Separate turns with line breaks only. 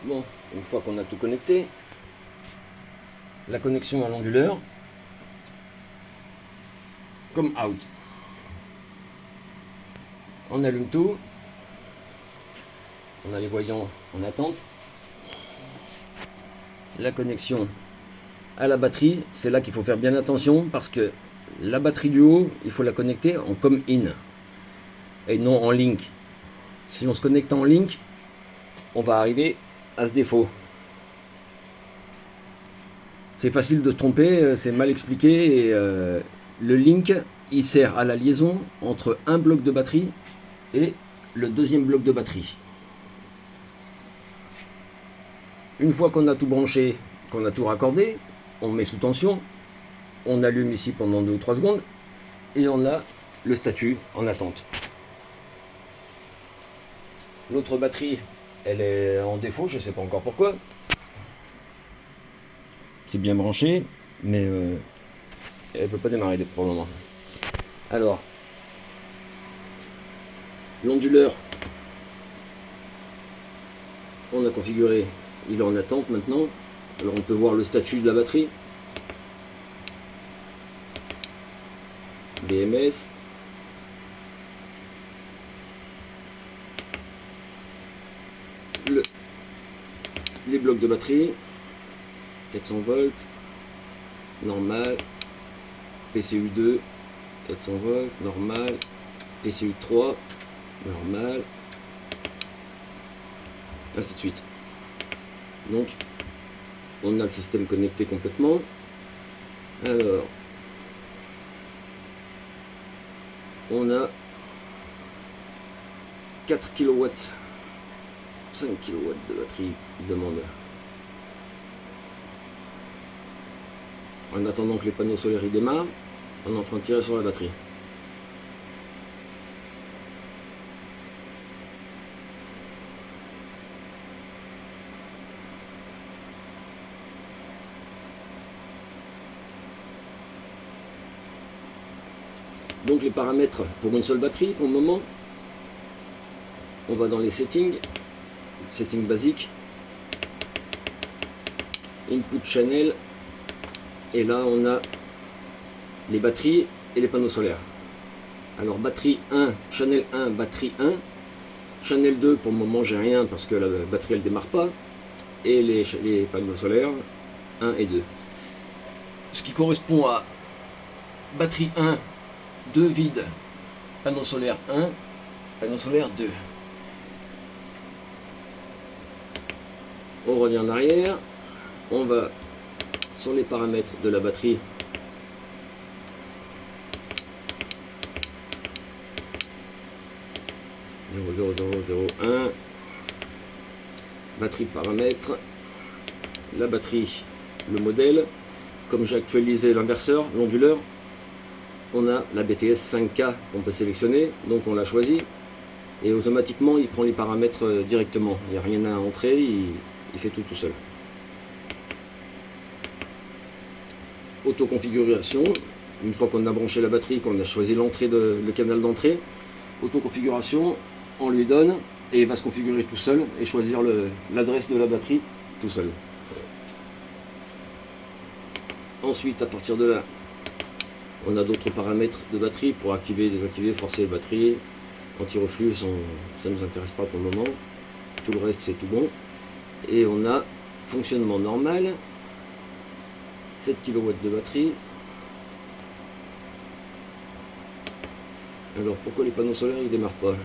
Bon, une fois qu'on a tout connecté, la connexion à l'onduleur, comme out. On allume tout. On a les voyants en attente. La connexion à la batterie, c'est là qu'il faut faire bien attention parce que la batterie du haut, il faut la connecter en comme in et non en link. Si on se connecte en link, on va arriver à ce défaut. C'est facile de se tromper, c'est mal expliqué et le link il sert à la liaison entre un bloc de batterie et le deuxième bloc de batterie. Une fois qu'on a tout branché, qu'on a tout raccordé, on met sous tension, on allume ici pendant 2 ou 3 secondes et on a le statut en attente. L'autre batterie, elle est en défaut, je ne sais pas encore pourquoi. C'est bien branché, mais elle ne peut pas démarrer pour le moment. Alors, l'onduleur, on a configuré, il est en attente maintenant. Alors on peut voir le statut de la batterie. BMS. Les blocs de batterie. 400 volts. Normal. PCU 2. 400 volts. Normal. PCU 3. Normal. Ainsi de suite. Donc, on a le système connecté complètement. Alors, on a 4 kW, 5 kW de batterie demande. En attendant que les panneaux solaires y démarrent, on est en train de tirer sur la batterie. Donc les paramètres pour une seule batterie pour le moment, on va dans les settings basiques, input channel, et là on a les batteries et les panneaux solaires. Alors batterie 1, channel 1, batterie 1, channel 2 pour le moment j'ai rien parce que la batterie elle démarre pas, et les panneaux solaires 1 et 2. Ce qui correspond à batterie 1, 2 vides, panneau solaire 1, panneau solaire 2. On revient en arrière, on va sur les paramètres de la batterie. (0,0001) batterie paramètres, la batterie, le modèle. Comme j'ai actualisé l'inverseur, l'onduleur, on a la BTS 5K qu'on peut sélectionner, donc on l'a choisi et automatiquement il prend les paramètres directement, il n'y a rien à entrer, il fait tout seul. Autoconfiguration, une fois qu'on a branché la batterie, qu'on a choisi l'entrée, le canal d'entrée, autoconfiguration, on lui donne et il va se configurer tout seul et choisir l'adresse de la batterie tout seul. Ensuite, à partir de là, on a d'autres paramètres de batterie pour activer, désactiver, forcer les batteries. Anti-reflux, ça ne nous intéresse pas pour le moment. Tout le reste, c'est tout bon. Et on a fonctionnement normal, 7 kW de batterie. Alors pourquoi les panneaux solaires ils démarrent pas?